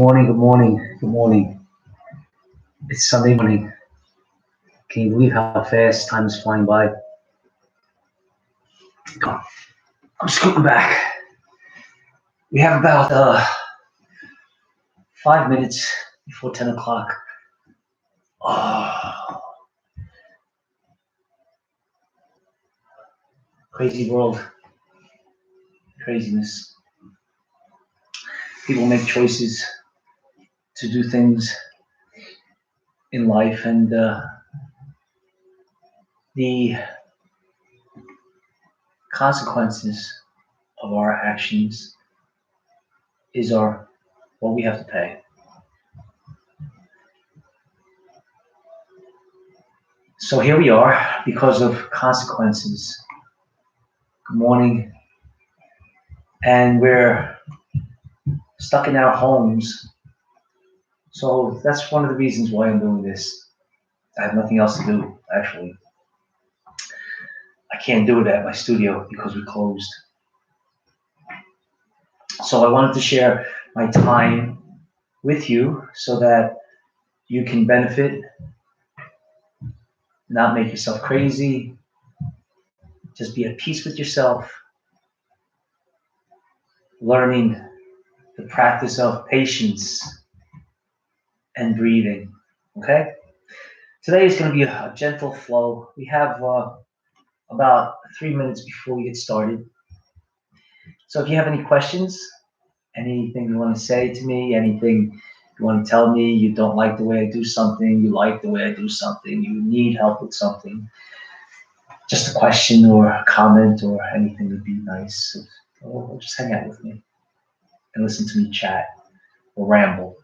morning, good morning, good morning. It's Sunday morning. Can you believe how fast time is flying by? Come on, I'm scooting back. We have about 5 minutes before 10 o'clock. Oh, crazy world, craziness. People make choices to do things in life, and the consequences of our actions is what we have to pay. So here we are because of consequences. Good morning. And we're stuck in our homes. So that's one of the reasons why I'm doing this. I have nothing else to do, actually. I can't do it at my studio because we closed. So I wanted to share my time with you so that you can benefit, not make yourself crazy, just be at peace with yourself, learning the practice of patience and breathing, okay? Today is going to be a gentle flow. We have about 3 minutes before we get started. So if you have any questions, anything you want to say to me, anything you want to tell me, you don't like the way I do something, you like the way I do something, you need help with something, just a question or a comment or anything would be nice. Or just hang out with me and listen to me chat or ramble.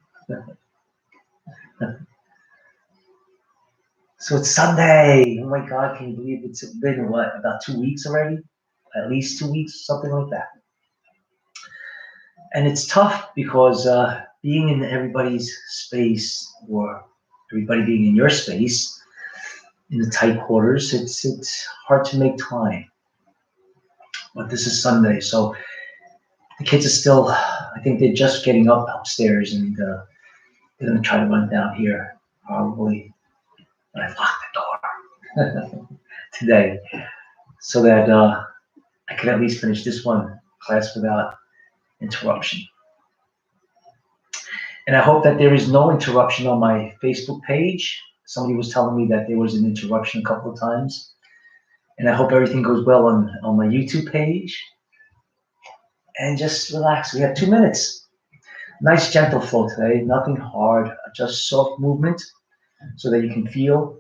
So it's Sunday. Oh my God, can you believe it's been what, about 2 weeks already? At least 2 weeks, something like that. And it's tough because being in everybody's space or everybody being in your space in the tight quarters, it's hard to make time. But this is Sunday, so the kids are still, I think they're just getting up upstairs, and they're gonna try to run down here probably. But I've locked the door today so that I can at least finish this one class without interruption. And I hope that there is no interruption on my Facebook page. Somebody was telling me that there was an interruption a couple of times. And I hope everything goes well on my YouTube page. And just relax. We have 2 minutes. Nice gentle flow today. Nothing hard. Just soft movement so that you can feel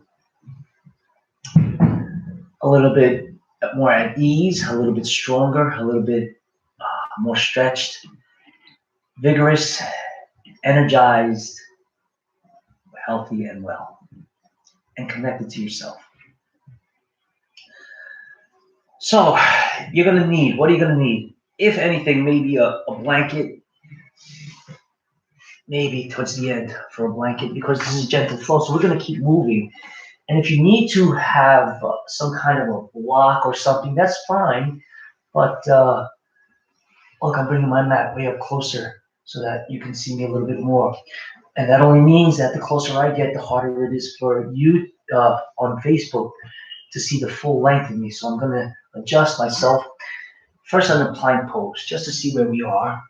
a little bit more at ease, a little bit stronger, a little bit more stretched, vigorous, energized, healthy, and well, and connected to yourself. So you're gonna need, what are you gonna need? If anything, maybe a blanket, maybe towards the end for a blanket, because this is gentle flow, so we're gonna keep moving. And if you need to have some kind of a block or something, that's fine, but look, I'm bringing my mat way up closer so that you can see me a little bit more. And that only means that the closer I get, the harder it is for you on Facebook to see the full length of me. So I'm gonna adjust myself. First on the plank pose, just to see where we are.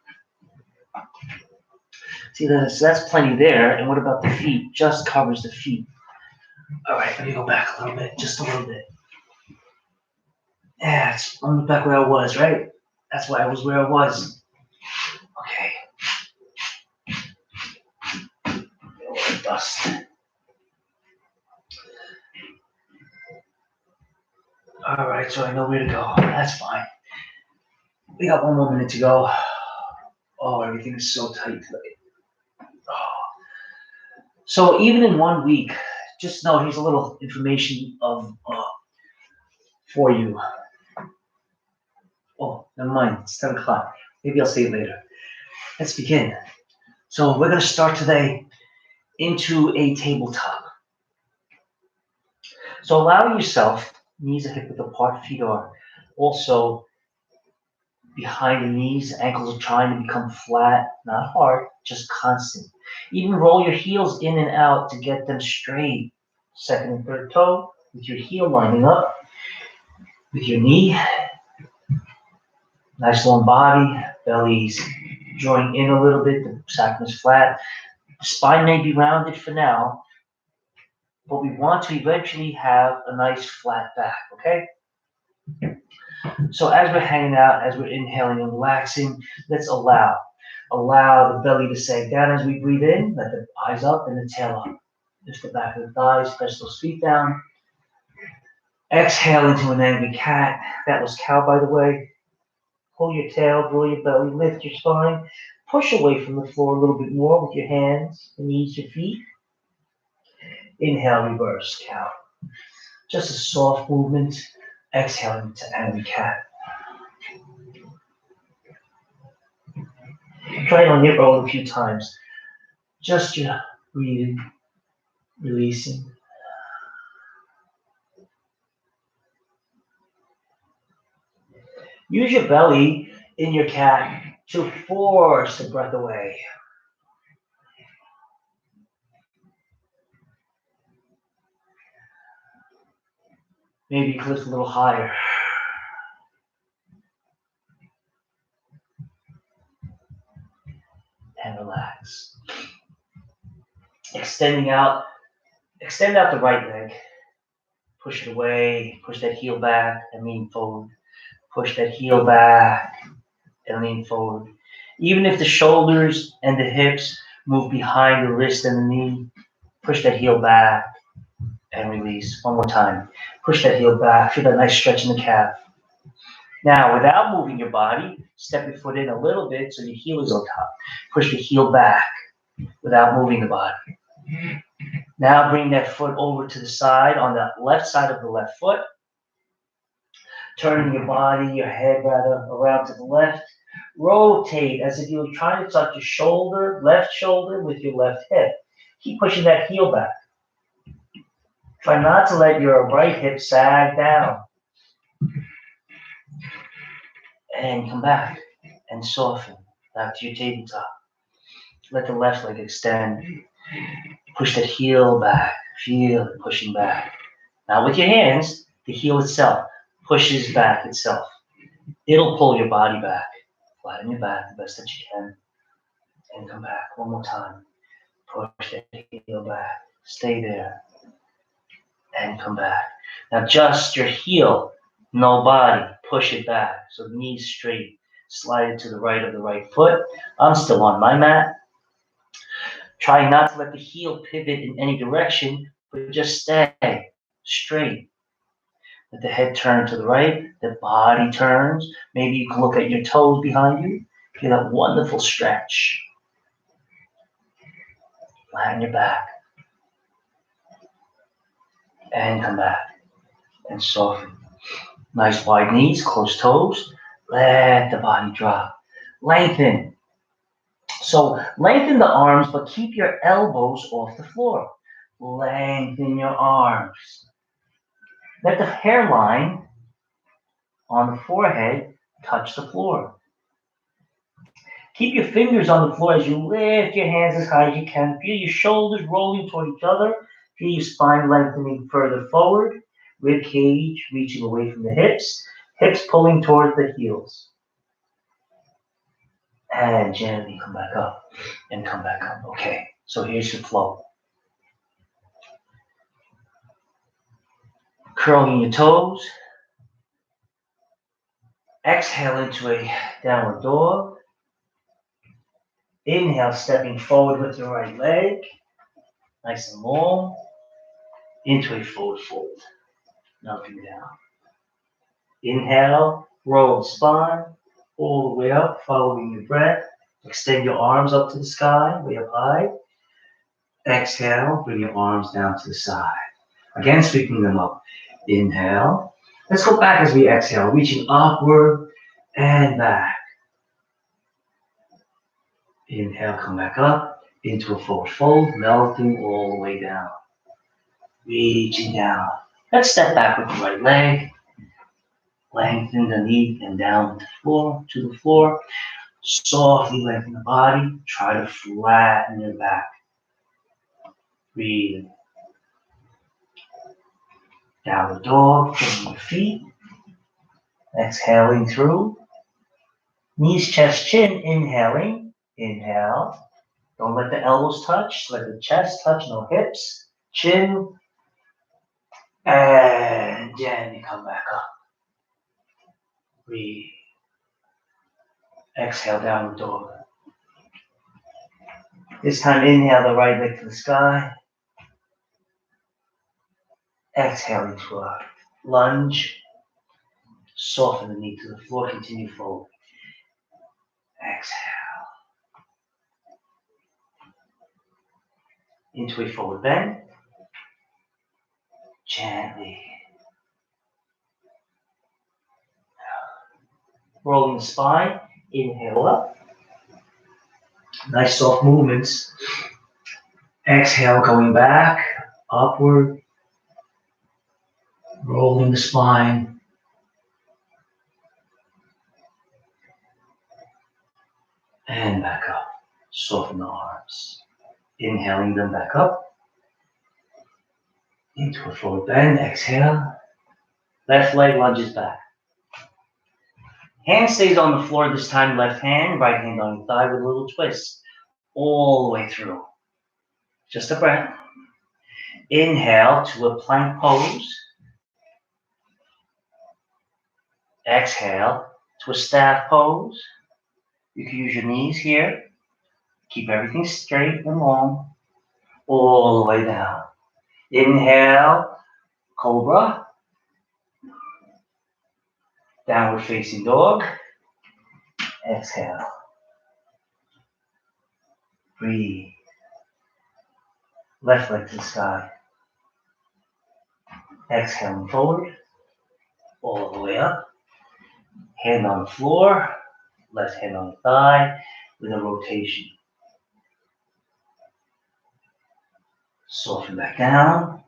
See, that's plenty there. And what about the feet? Just covers the feet. All right, let me go back a little bit, just a little bit. Yeah, I'm back where I was, right? That's why I was where I was. Okay. Dust. All right, so I know where to go. That's fine. We got 1 more minute to go. Oh, everything is so tight today. Oh. So even in 1 week, just know here's a little information for you. Oh, never mind. It's 10 o'clock. Maybe I'll say it later. Let's begin. So we're going to start today into a tabletop. So allow yourself, knees are hip width apart, feet are also behind the knees. Ankles are trying to become flat, not hard, just constant. Even roll your heels in and out to get them straight. Second and third toe with your heel lining up with your knee. Nice long body, belly's drawing in a little bit, the sacrum is flat. The spine may be rounded for now, but we want to eventually have a nice flat back, okay? So as we're hanging out, as we're inhaling and relaxing, let's allow the belly to sag down as we breathe in, let the eyes up and the tail up. Lift the back of the thighs, press those feet down. Exhale into an angry cat. That was cow, by the way. Pull your tail, draw your belly, lift your spine. Push away from the floor a little bit more with your hands, your knees, your feet. Inhale, reverse, cow. Just a soft movement. Exhale into angry cat. Try it on your own a few times. Just your breathing, releasing. Use your belly in your cat to force the breath away. Maybe you can lift a little higher. And relax. Extend out the right leg. Push it away, push that heel back and lean forward. Push that heel back and lean forward. Even if the shoulders and the hips move behind the wrist and the knee, push that heel back and release. One more time. Push that heel back. Feel that nice stretch in the calf. Now, without moving your body, step your foot in a little bit so your heel is on top. Push the heel back without moving the body. Now bring that foot over to the side, on the left side of the left foot. Turning your body, your head rather, around to the left. Rotate as if you were trying to touch your shoulder, left shoulder with your left hip. Keep pushing that heel back. Try not to let your right hip sag down. And come back and soften back to your tabletop. Let the left leg extend. Push that heel back. Feel it pushing back. Now with your hands, the heel itself pushes back itself. It'll pull your body back. Flatten your back the best that you can. And come back one more time. Push that heel back. Stay there. And come back. Now just your heel, no body. Push it back. So the knees straight. Slide it to the right of the right foot. I'm still on my mat. Try not to let the heel pivot in any direction, but just stay straight. Let the head turn to the right, the body turns. Maybe you can look at your toes behind you. Feel that wonderful stretch. Flatten your back. And come back. And soften. Nice wide knees, closed toes. Let the body drop. Lengthen. So lengthen the arms, but keep your elbows off the floor. Lengthen your arms. Let the hairline on the forehead touch the floor. Keep your fingers on the floor as you lift your hands as high as you can. Feel your shoulders rolling toward each other. Feel your spine lengthening further forward. Rib cage reaching away from the hips. Hips pulling towards the heels. And gently come back up and come back up. Okay, so here's your flow. Curling your toes. Exhale into a downward dog. Inhale, stepping forward with your right leg. Nice and long. Into a forward fold. Melting down. Inhale, roll the spine all the way up, following your breath. Extend your arms up to the sky, way up high. Exhale, bring your arms down to the side. Again, sweeping them up. Inhale. Let's go back as we exhale, reaching upward and back. Inhale, come back up into a forward fold, melting all the way down. Reaching down. Let's step back with the right leg. Lengthen the knee and down to the floor. Softly lengthen the body. Try to flatten your back. Breathe. Downward dog, bring your feet. Exhaling through. Knees, chest, chin. Inhaling. Inhale. Don't let the elbows touch. Let the chest touch, no hips. Chin. And gently come back up. Breathe. Exhale, downward dog. This time, inhale the right leg to the sky. Exhale into a lunge. Soften the knee to the floor. Continue forward. Exhale. Into a forward bend. Gently. Rolling the spine. Inhale up. Nice soft movements. Exhale, going back, upward. Rolling the spine. And back up. Soften the arms. Inhaling them back up. Into a forward bend. Exhale. Left leg lunges back. Hand stays on the floor this time. Left hand, right hand on your thigh with a little twist. All the way through. Just a breath. Inhale to a plank pose. Exhale to a staff pose. You can use your knees here. Keep everything straight and long. All the way down. Inhale, cobra. Downward facing dog. Exhale. Breathe. Left leg to the sky. Exhaling forward. All the way up. Hand on the floor. Left hand on the thigh with a rotation. Soften back down.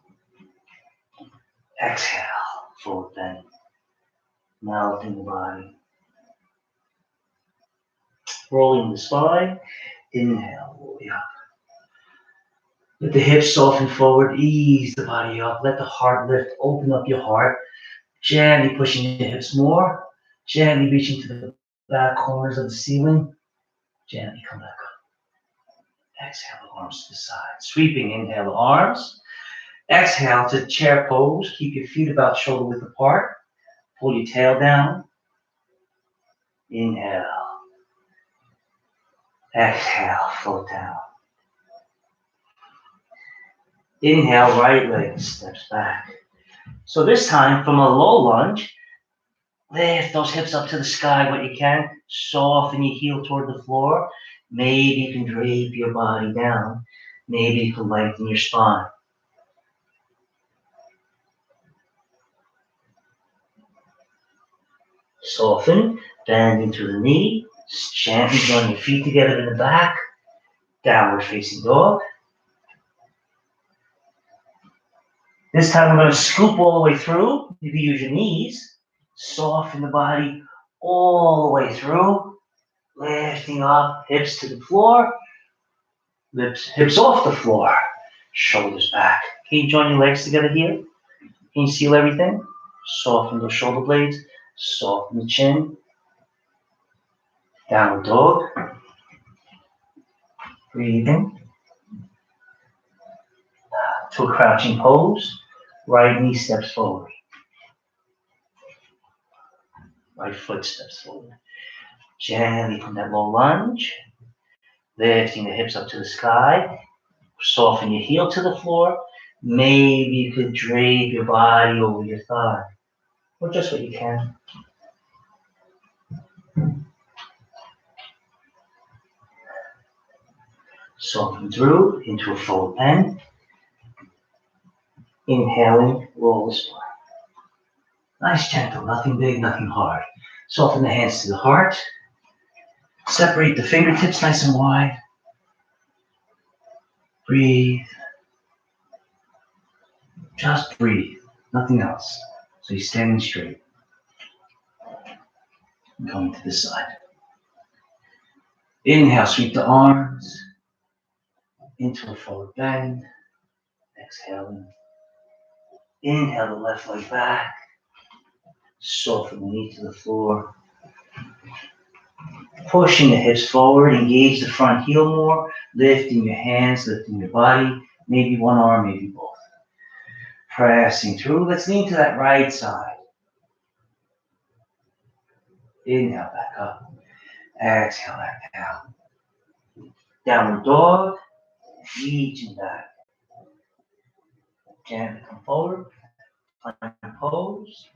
Exhale. Forward bend. Melting the body. Rolling the spine. Inhale. All the way up. Let the hips soften forward. Ease the body up. Let the heart lift. Open up your heart. Gently pushing your hips more. Gently reaching to the back corners of the ceiling. Gently come back up. Exhale the arms to the side. Sweeping. Inhale the arms. Exhale to chair pose. Keep your feet about shoulder width apart. Pull your tail down. Inhale. Exhale. Float down. Inhale, right leg steps back. So this time, from a low lunge, lift those hips up to the sky what you can. Soften your heel toward the floor. Maybe you can drape your body down. Maybe you can lengthen your spine. Soften, bend into the knee. Gently join your feet together in the back. Downward facing dog. This time we're going to scoop all the way through. You can use your knees. Soften the body all the way through. Lifting up, hips to the floor. Hips off the floor. Shoulders back. Can you join your legs together here? Can you seal everything? Soften the shoulder blades. Soften the chin. Downward dog. Breathing. To a crouching pose. Right knee steps forward. Right foot steps forward. Gently from that low lunge. Lifting the hips up to the sky. Soften your heel to the floor. Maybe you could drape your body over your thigh. Or just what you can. Soften through into a forward bend. Inhaling, roll the spine. Nice, gentle, nothing big, nothing hard. Soften the hands to the heart. Separate the fingertips nice and wide. Breathe. Just breathe, nothing else. So you're standing straight. Going to the side. Inhale, sweep the arms into a forward bend. Exhaling. Inhale the left leg back. Soften the knee to the floor. Pushing the hips forward, engage the front heel more, lifting your hands, lifting your body, maybe one arm, maybe both. Pressing through. Let's lean to that right side. Inhale back up. Exhale back down. Downward dog. Reaching back. Gently come forward. Plank pose.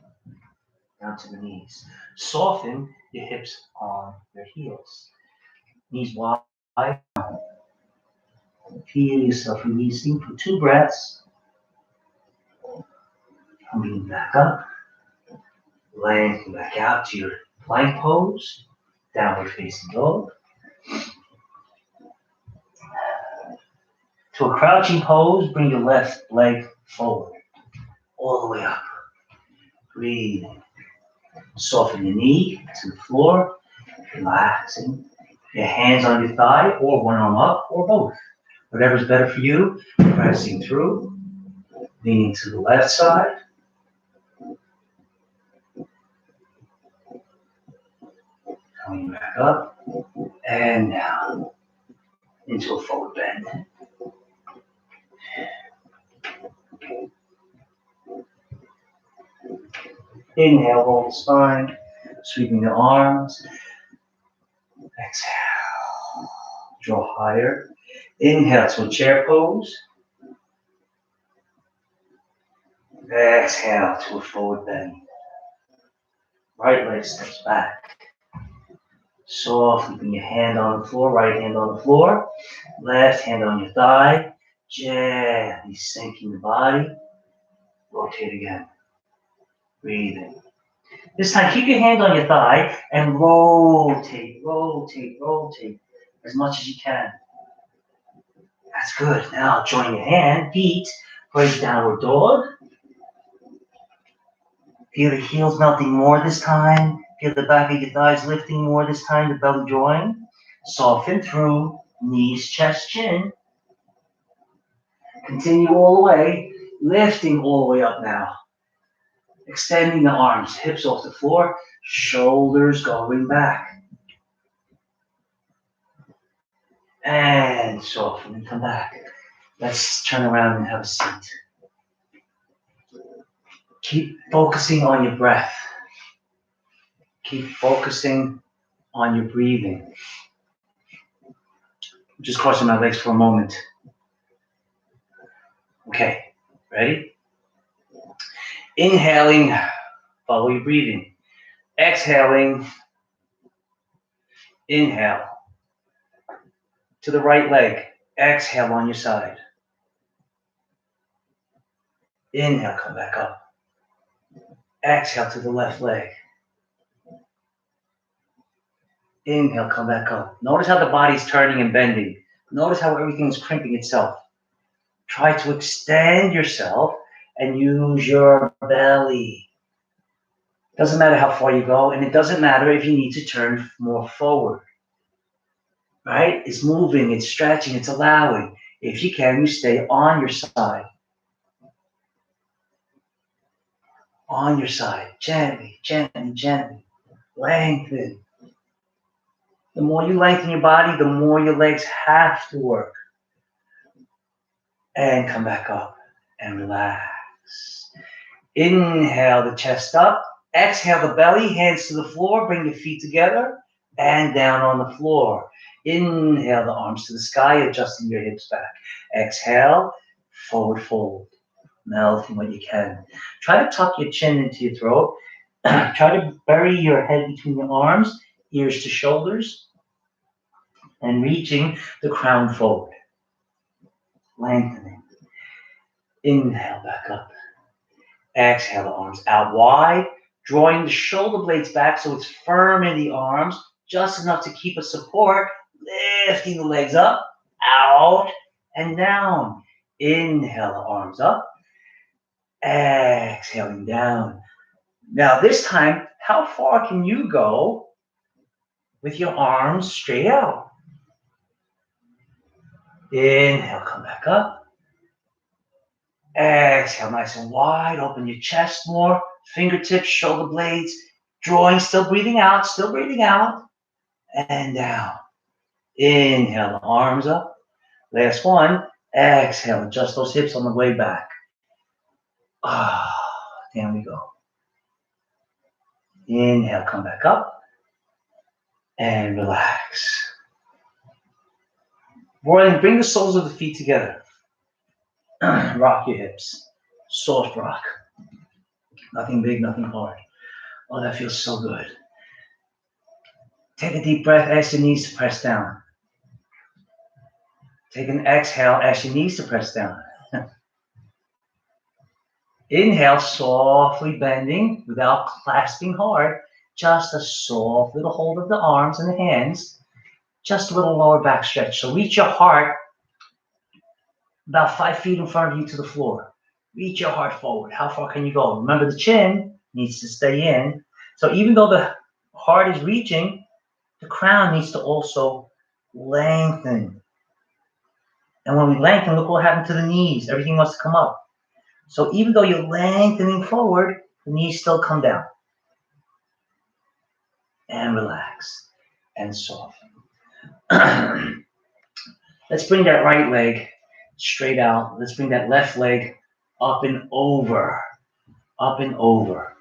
Down to the knees. Soften your hips on your heels. Knees wide. Feel yourself releasing for 2 breaths. Coming back up. Lengthen back out to your plank pose. Downward facing dog. To a crouching pose, bring your left leg forward. All the way up. Breathing. Soften your knee to the floor. Relaxing. Your hands on your thigh or one arm up or both. Whatever's better for you. Pressing through. Leaning to the left side. Coming back up. And down. Into a forward bend. Inhale, roll the spine. Sweeping the arms. Exhale. Draw higher. Inhale to a chair pose. Exhale to a forward bend. Right leg steps back. Softly put your hand on the floor, right hand on the floor. Left hand on your thigh. Gently sinking the body. Rotate again. Breathing. This time, keep your hand on your thigh and rotate, rotate, rotate as much as you can. That's good. Now join your hand, feet, for a downward dog. Feel the heels melting more this time. Feel the back of your thighs lifting more this time, the belly join. Soften through, knees, chest, chin. Continue all the way, lifting all the way up now. Extending the arms, hips off the floor, shoulders going back. And soften and come back. Let's turn around and have a seat. Keep focusing on your breath. Keep focusing on your breathing. Just crossing my legs for a moment. Okay, ready? Inhaling, follow your breathing. Exhaling, inhale. To the right leg, exhale on your side. Inhale, come back up. Exhale to the left leg. Inhale, come back up. Notice how the body's turning and bending. Notice how everything's crimping itself. Try to extend yourself and use your belly. Doesn't matter how far you go, and it doesn't matter if you need to turn more forward. Right? It's moving, it's stretching, it's allowing. If you can, you stay on your side. On your side. Gently, gently, gently. Lengthen. The more you lengthen your body, the more your legs have to work. And come back up and relax. Inhale the chest up. Exhale the belly, hands to the floor. Bring your feet together and down on the floor. Inhale the arms to the sky, adjusting your hips back. Exhale, forward fold. Melting what you can. Try to tuck your chin into your throat. Try to bury your head between your arms, ears to shoulders, and reaching the crown forward. Lengthening. Inhale back up. Exhale the arms out wide, drawing the shoulder blades back so it's firm in the arms, just enough to keep a support, lifting the legs up, out, and down. Inhale the arms up. Exhaling down. Now this time, how far can you go with your arms straight out. Inhale, come back up. Exhale, nice and wide. Open your chest more. Fingertips, shoulder blades. Drawing, still breathing out, and down. Inhale, the arms up. Last one. Exhale, adjust those hips on the way back. There we go. Inhale, come back up. And relax. Bring the soles of the feet together. Rock your hips. Soft rock. Nothing big, nothing hard. Oh, that feels so good. Take a deep breath, ask your knees to press down. Take an exhale, ask your knees to press down. Inhale, softly bending without clasping hard. Just a soft little hold of the arms and the hands. Just a little lower back stretch. So reach your heart about 5 feet in front of you to the floor. Reach your heart forward. How far can you go? Remember, the chin needs to stay in. So even though the heart is reaching, the crown needs to also lengthen. And when we lengthen, look what happened to the knees. Everything wants to come up. So even though you're lengthening forward, the knees still come down. And relax. And soften. Let's bring that right leg straight out. Let's bring that left leg up and over. Up and over.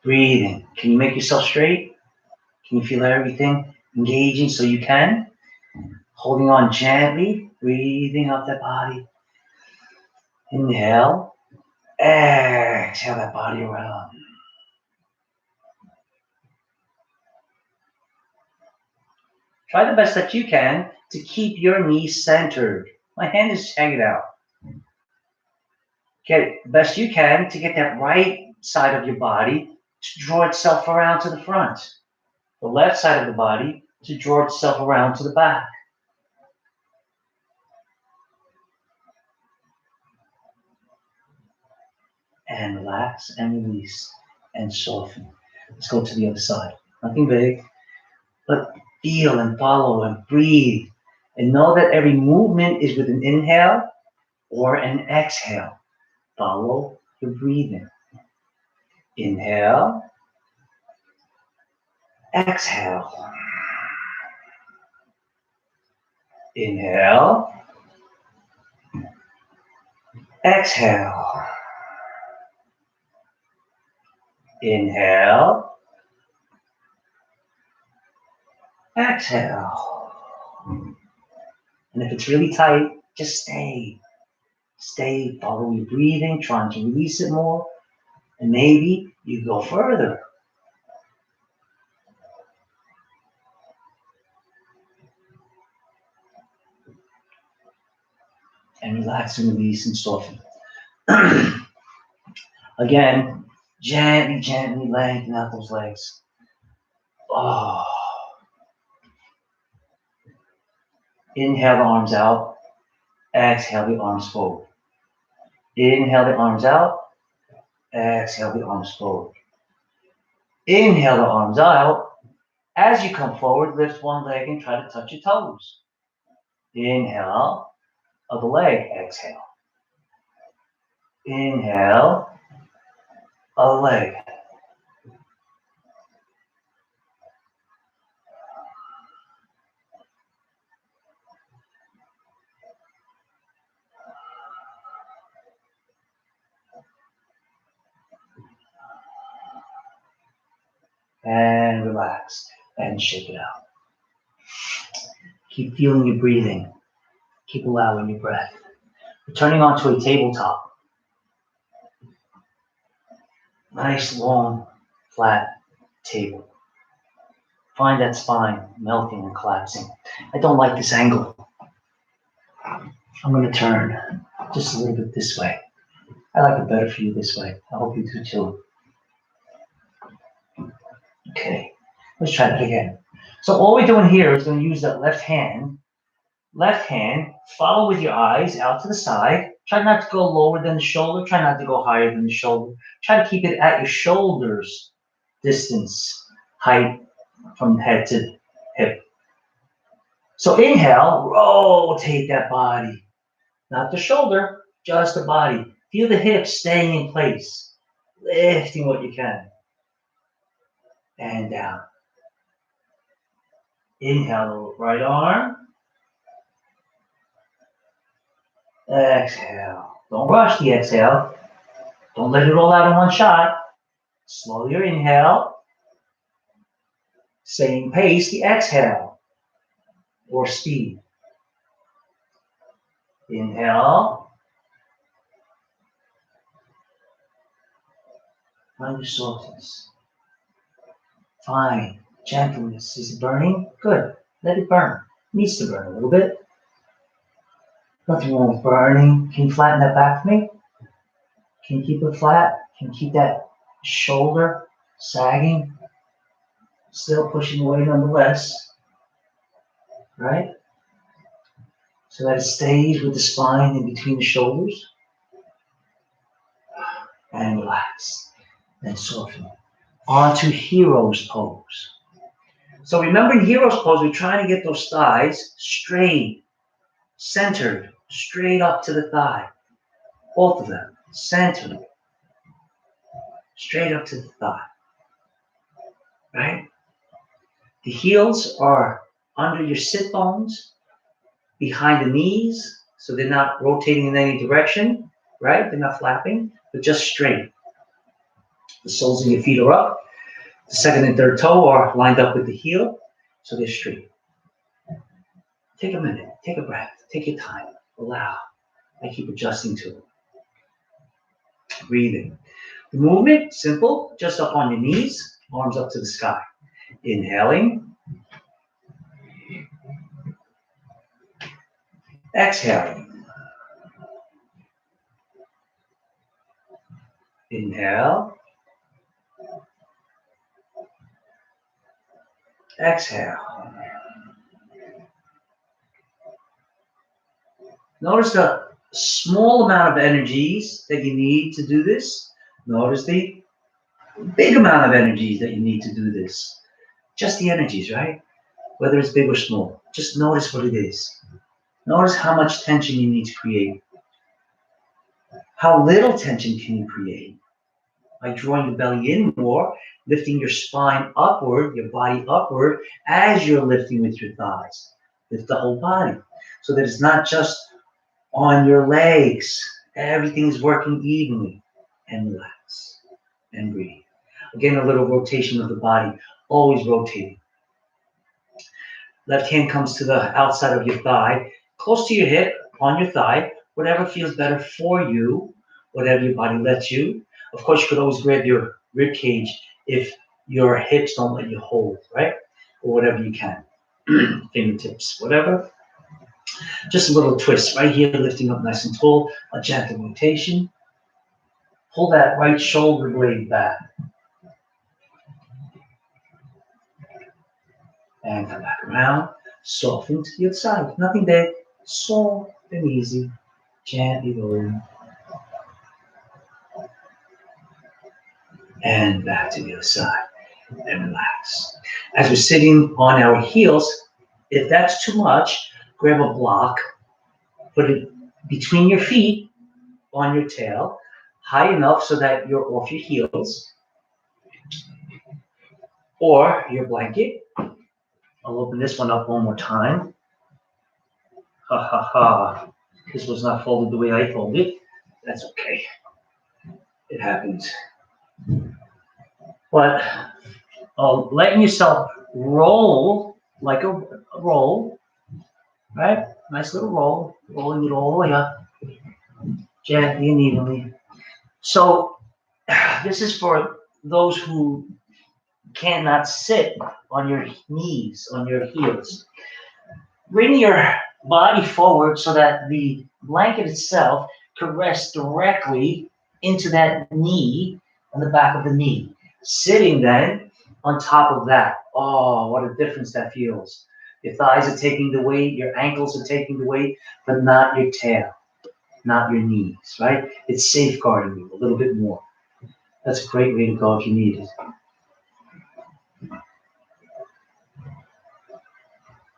Breathing. Can you make yourself straight? Can you feel everything engaging so you can? Holding on gently. Breathing up that body. Inhale. Exhale that body around. Try the best that you can to keep your knees centered. My hand is hanging out. Get the best you can to get that right side of your body to draw itself around to the front. The left side of the body to draw itself around to the back. And relax and release and soften. Let's go to the other side. Nothing big, but feel and follow and breathe. And know that every movement is with an inhale or an exhale. Follow your breathing. Inhale. Exhale. Inhale. Exhale. Inhale. Exhale. And if it's really tight, just stay. Stay, follow your breathing, trying to release it more. And maybe you go further. And relax and release and soften. Again, gently lengthen out those legs. Oh. Inhale the arms out. Exhale the arms forward. Inhale the arms out. Exhale the arms forward. Inhale the arms out. As you come forward, lift one leg and try to touch your toes. Inhale, other leg, exhale. Inhale, other leg. And relax and shake it out. Keep feeling your breathing. Keep allowing your breath. Returning onto a tabletop. Nice, long, flat table. Find that spine melting and collapsing. I don't like this angle. I'm going to turn just a little bit this way. I like it better for you this way. I hope you do too. Okay, let's try that again. So all we're doing here is going to use that left hand. Left hand, follow with your eyes out to the side. Try not to go lower than the shoulder. Try not to go higher than the shoulder. Try to keep it at your shoulders distance, height from head to hip. So inhale, rotate that body. Not the shoulder, just the body. Feel the hips staying in place, lifting what you can. And down. Inhale, right arm. Exhale. Don't rush the exhale. Don't let it all out in one shot. Slow your inhale. Same pace, the exhale. Or speed. Inhale. Find your softness. Find gentleness. Is it burning? Good. Let it burn. It needs to burn a little bit. Nothing wrong with burning. Can you flatten that back for me? Can you keep it flat? Can you keep that shoulder sagging? Still pushing away nonetheless. Right? So that it stays with the spine in between the shoulders. And relax. And soften. Onto hero's pose. So remember in hero's pose, we're trying to get those thighs straight, centered, straight up to the thigh. Both of them, centered, straight up to the thigh. Right? The heels are under your sit bones, behind the knees, so they're not rotating in any direction, right? They're not flapping, but just straight. The soles of your feet are up. The second and third toe are lined up with the heel, so they're straight. Take a minute, take a breath, take your time, allow. I keep adjusting to it. Breathing. The movement, simple, just up on your knees, arms up to the sky. Inhaling. Exhaling. Inhale. Exhale. Notice the small amount of energies that you need to do this. Notice the big amount of energies that you need to do this. Just the energies, right? Whether it's big or small. Just notice what it is. Notice how much tension you need to create. How little tension can you create? By drawing the belly in more, lifting your spine upward, your body upward, as you're lifting with your thighs. Lift the whole body. So that it's not just on your legs. Everything's working evenly. And relax. And breathe. Again, a little rotation of the body. Always rotating. Left hand comes to the outside of your thigh. Close to your hip, on your thigh. Whatever feels better for you. Whatever your body lets you. Of course, you could always grab your rib cage if your hips don't let you hold, right? Or whatever you can. Fingertips, whatever. Just a little twist right here, lifting up nice and tall. A gentle rotation. Pull that right shoulder blade back. And come back around. Soften to the other side. Nothing big. Soft and easy. Gently rolling. And back to the other side. And relax. As we're sitting on our heels, if that's too much, grab a block, put it between your feet on your tail, high enough so that you're off your heels, or your blanket. I'll open this one up one more time. Ha ha ha. This was not folded the way I folded it. That's okay. It happens. But letting yourself roll like a roll, right? Nice little roll, rolling it all the way up, gently and evenly. So this is for those who cannot sit on your knees, on your heels. Bring your body forward so that the blanket itself could rest directly into that knee, on the back of the knee. Sitting then on top of that. Oh, what a difference that feels. Your thighs are taking the weight, your ankles are taking the weight, but not your tail, not your knees, right? It's safeguarding you a little bit more. That's a great way to go if you need it.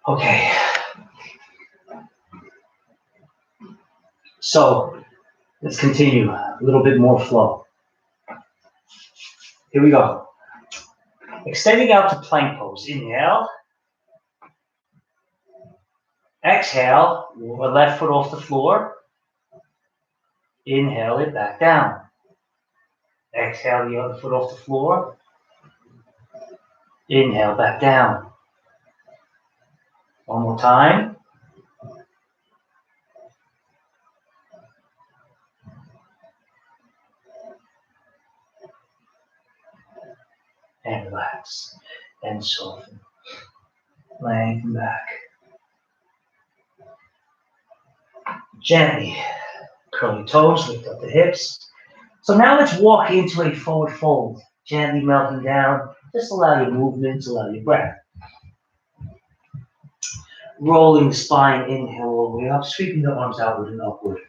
Okay. So let's continue. A little bit more flow. Here we go. Extending out to plank pose. Inhale. Exhale. Left foot off the floor. Inhale it back down. Exhale the other foot off the floor. Inhale back down. One more time. And relax. And soften. Lengthen back. Gently curl your toes, lift up the hips. So now let's walk into a forward fold. Gently melting down. Just allow your movements, allow your breath. Rolling the spine, inhale all the way up, sweeping the arms outward and upward.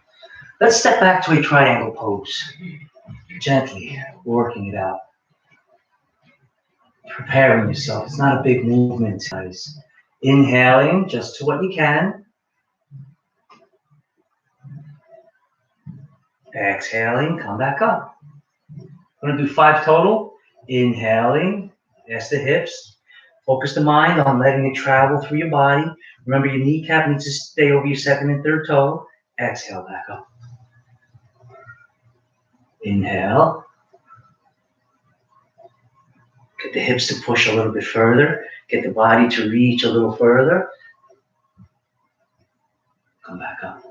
Let's step back to a triangle pose. Gently working it out. Preparing yourself. It's not a big movement, guys. Inhaling just to what you can. Exhaling, come back up. We're going to do 5 total. Inhaling, yes, the hips. Focus the mind on letting it travel through your body. Remember, your kneecap needs to stay over your second and third toe. Exhale, back up. Inhale. Get the hips to push a little bit further. Get the body to reach a little further. Come back up.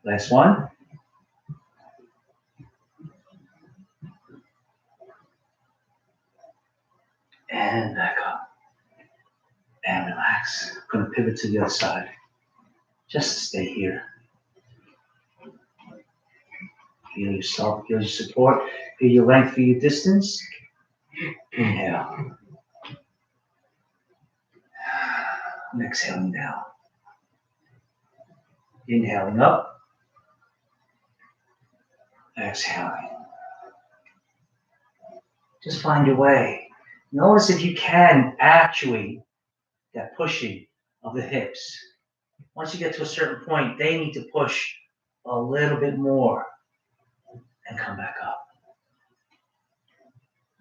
Last one. And back up. And relax. I'm going to pivot to the other side. Just stay here. Feel yourself, feel your support, feel your length, feel your distance. Inhale. And exhaling down. Inhaling up. Exhaling. Just find your way. Notice if you can actuate that pushing of the hips. Once you get to a certain point, they need to push a little bit more and come back up.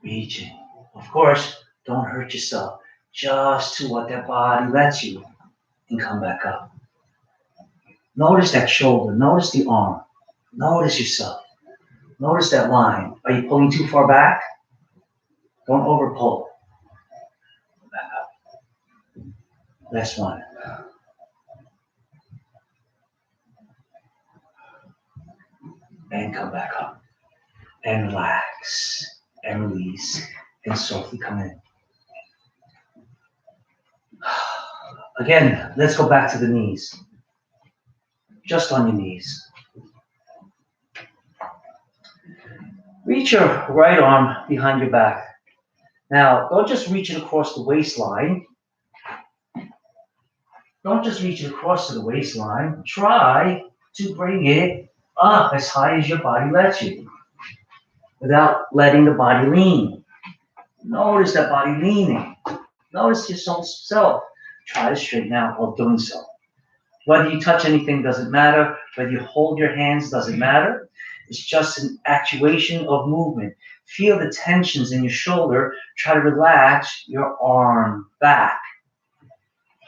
Reaching. Of course, don't hurt yourself. Just to what that body lets you and come back up. Notice that shoulder. Notice the arm. Notice yourself. Notice that line. Are you pulling too far back? Don't over pull. Back up. Last one. And come back up. And relax. And release. And softly come in. Again, let's go back to the knees. Just on your knees. Reach your right arm behind your back. Now, don't just reach it across the waistline. Don't just reach it across to the waistline. Try to bring it up as high as your body lets you without letting the body lean. Notice that body leaning. Notice your self. Try to straighten out while doing so. Whether you touch anything doesn't matter. Whether you hold your hands doesn't matter. It's just an actuation of movement. Feel the tensions in your shoulder. Try to relax your arm back.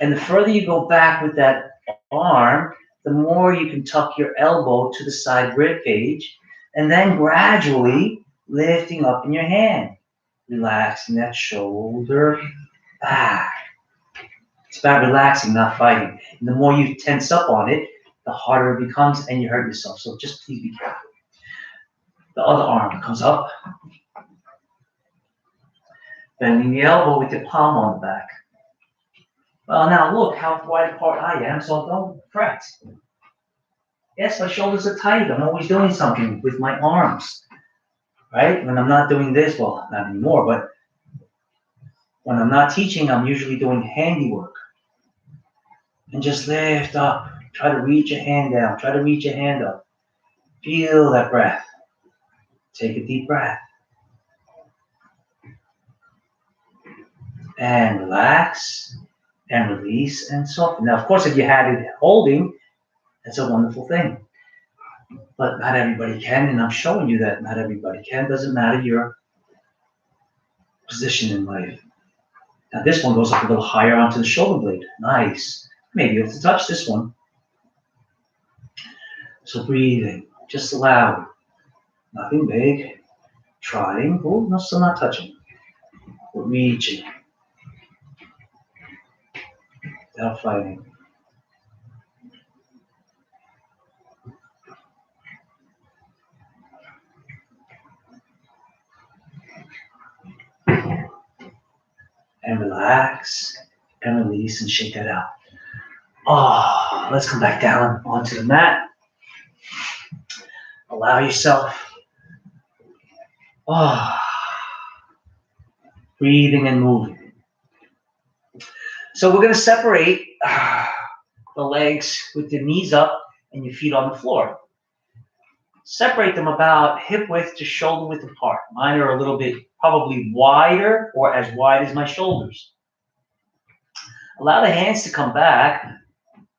And the further you go back with that arm, the more you can tuck your elbow to the side rib cage, and then gradually lifting up in your hand. Relaxing that shoulder back. It's about relaxing, not fighting. And the more you tense up on it, the harder it becomes and you hurt yourself. So just please be careful. The other arm comes up. Bending the elbow with the palm on the back. Well, now look how wide apart I am, so don't fret. Yes, my shoulders are tight. I'm always doing something with my arms. Right? When I'm not doing this, well, not anymore, but when I'm not teaching, I'm usually doing handiwork. And just lift up. Try to reach your hand down. Try to reach your hand up. Feel that breath. Take a deep breath. And relax and release and soften. Now, of course, if you had it holding, that's a wonderful thing. But not everybody can, and I'm showing you that not everybody can. Doesn't matter your position in life. Now, this one goes up a little higher onto the shoulder blade. Nice. Maybe you have to touch this one. So breathing, just allow. Nothing big. Trying. Oh, no, still not touching. But reaching. Without fighting. And relax and release and shake that out. Oh, let's come back down onto the mat. Allow yourself. Oh, breathing and moving. So we're going to separate the legs with the knees up and your feet on the floor. Separate them about hip width to shoulder width apart. Mine are a little bit probably wider or as wide as my shoulders. Allow the hands to come back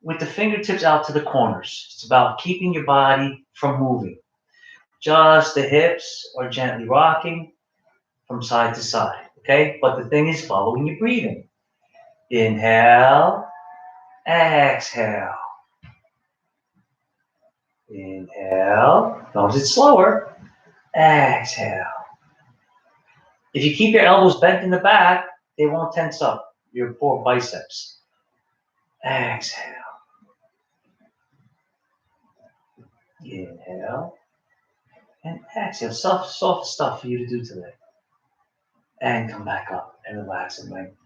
with the fingertips out to the corners. It's about keeping your body from moving. Just the hips or gently rocking from side to side, okay? But the thing is following your breathing. Inhale, exhale. Inhale, notice it's slower. Exhale. If you keep your elbows bent in the back, they won't tense up your poor biceps. Exhale. Inhale. And exhale. Soft stuff for you to do today. And come back up and relax and lengthen.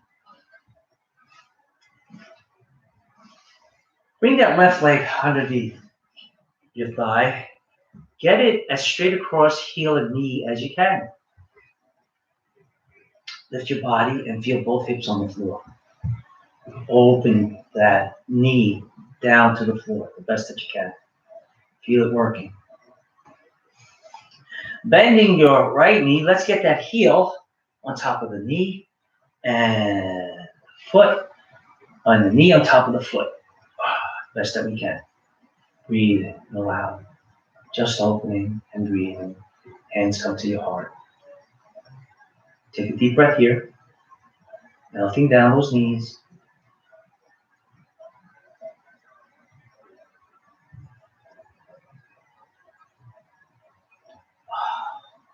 Bring that left leg underneath your thigh. Get it as straight across heel and knee as you can. Lift your body and feel both hips on the floor. Open that knee down to the floor the best that you can. Feel it working. Bending your right knee, let's get that heel on top of the knee and foot on the knee on top of the foot. Best that we can. Breathe and allow. Just opening and breathing. Hands come to your heart. Take a deep breath here. Melting down those knees.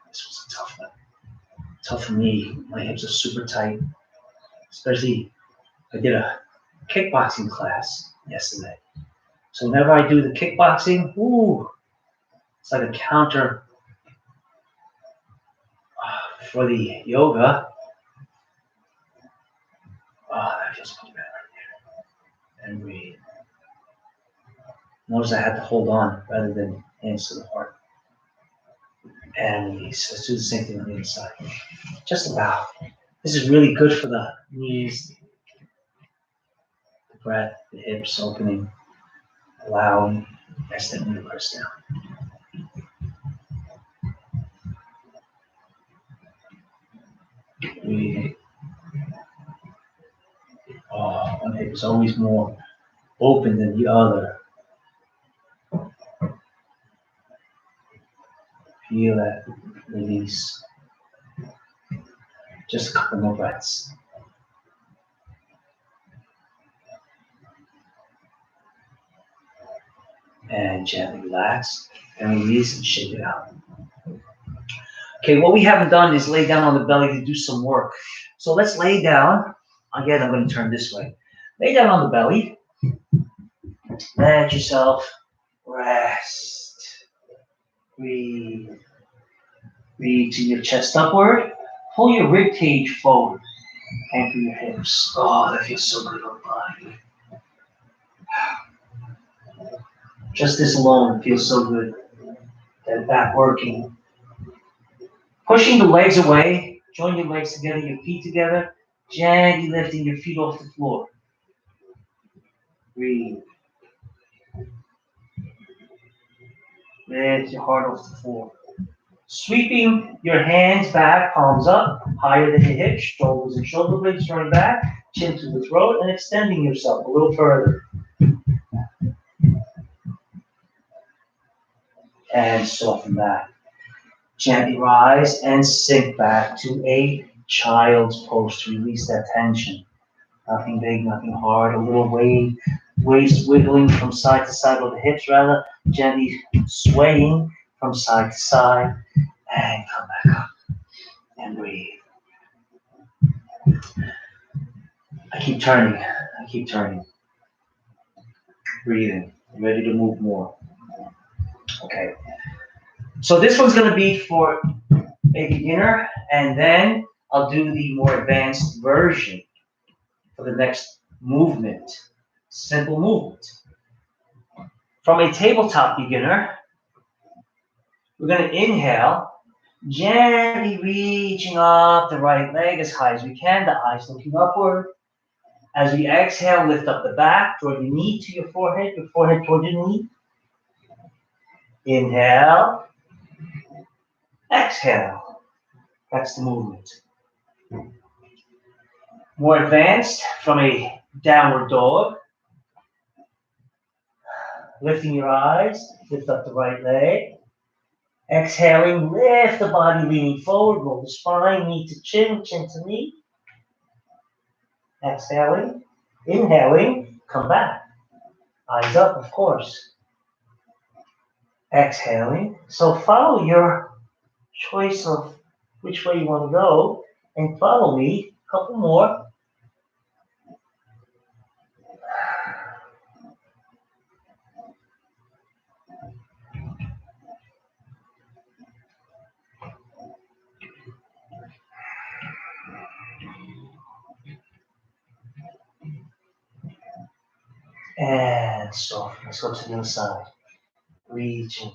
This was a tough one. Tough for me. My hips are super tight. Especially, I did a kickboxing class yesterday. So whenever I do the kickboxing, it's like a counter for the yoga. That feels much better right there. And breathe. Notice I had to hold on rather than hands to the heart. And release. Let's do the same thing on the other side. Just allow. This is really good for the knees, the breath, the hips opening, allowing, extending the press down. Breathing. One hip is always more open than the other. Feel that release. Just a couple more breaths. And gently relax and release and shake it out. Okay, what we haven't done is lay down on the belly to do some work. So let's lay down. Again, I'm going to turn this way. Lay down on the belly. Let yourself rest. Breathe. Reaching your chest upward. Pull your rib cage forward. Anchor your hips. Oh, that feels so good on the body. Just this alone feels so good. That back working. Pushing the legs away. Join your legs together, your feet together. Gently lifting your feet off the floor. Breathe. Lift your heart off the floor. Sweeping your hands back, palms up, higher than your hips, shoulders and shoulder blades turning back, chin to the throat, and extending yourself a little further. And soften back. Gently rise and sink back to a child's pose to release that tension. Nothing big, nothing hard, a little waist wiggling from side to side, or the hips rather, gently swaying from side to side, and come back up and breathe. I keep turning, breathing, ready to move more. Okay, so this one's gonna be for a beginner, and then I'll do the more advanced version for the next movement, simple movement. From a tabletop beginner, we're gonna inhale, gently reaching up the right leg as high as we can, the eyes looking upward. As we exhale, lift up the back, draw your knee to your forehead toward your knee. Inhale, exhale. That's the movement. More advanced, from a downward dog. Lifting your eyes, lift up the right leg. Exhaling, lift the body leaning forward, roll the spine, knee to chin, chin to knee. Exhaling, inhaling, come back. Eyes up, of course. Exhaling. So follow your choice of which way you want to go and follow me. A couple more. And soften. Let's go to the other side. Reaching.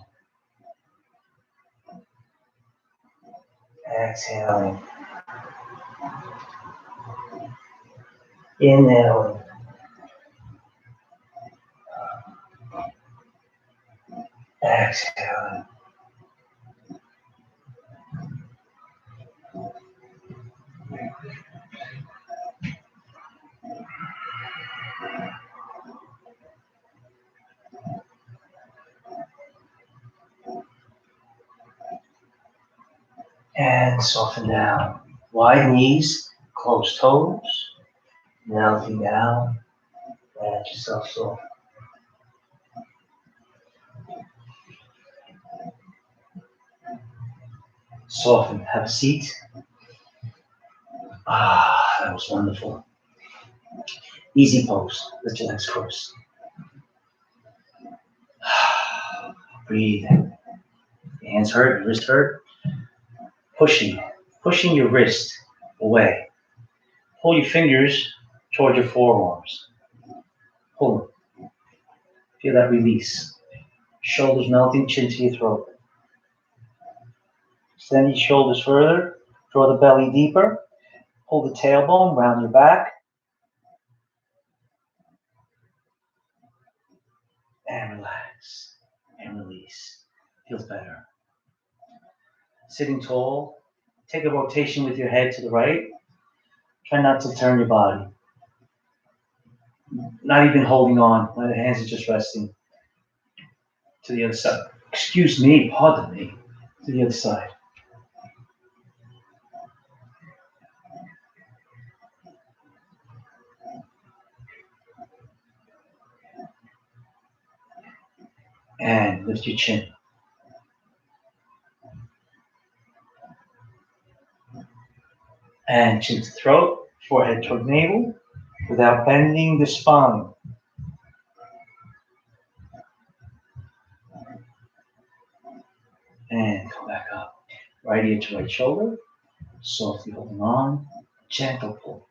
Exhaling. Inhaling. Exhaling. And soften down. Wide knees, closed toes, melting down. Let yourself soften. Soften. Have a seat. That was wonderful. Easy pose. Lift your legs cross. Breathe. Your hands hurt, your wrist hurt. Pushing your wrist away. Pull your fingers toward your forearms. Pull them. Feel that release. Shoulders melting, chin to your throat. Extend your shoulders further. Draw the belly deeper. Pull the tailbone, round your back. And relax. And release. Feels better. Sitting tall. Take a rotation with your head to the right. Try not to turn your body. Not even holding on. The hands are just resting. To the other side. Excuse me, pardon me. To the other side. And lift your chin. And chin to throat, forehead toward navel, without bending the spine. And come back up. Right ear to right shoulder. Softly holding on. Gentle pull.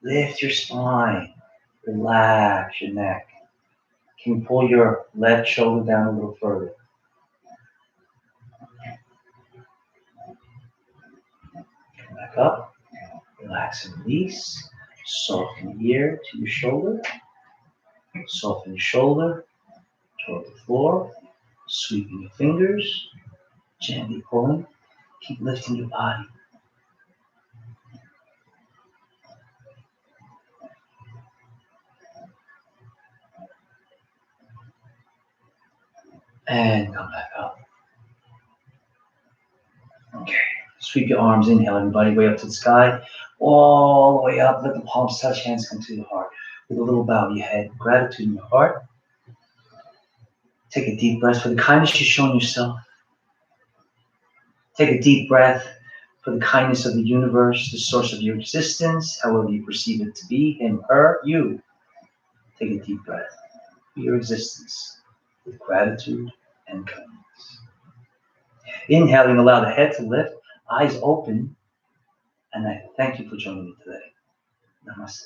Lift your spine. Relax your neck. Can you pull your left shoulder down a little further? Come back up. Relax and release. Soften ear to your shoulder. Soften your shoulder toward the floor. Sweeping your fingers, gently pulling. Keep lifting your body. And come back up. Okay. Sweep your arms. Inhale, everybody, way up to the sky. All the way up. Let the palms touch, hands come to the heart. With a little bow of your head, gratitude in your heart. Take a deep breath for the kindness you've shown yourself. Take a deep breath for the kindness of the universe, the source of your existence, however you perceive it to be, him, her, you. Take a deep breath for your existence with gratitude and kindness. Inhaling, allow the head to lift, eyes open, and I thank you for joining me today. Namaste.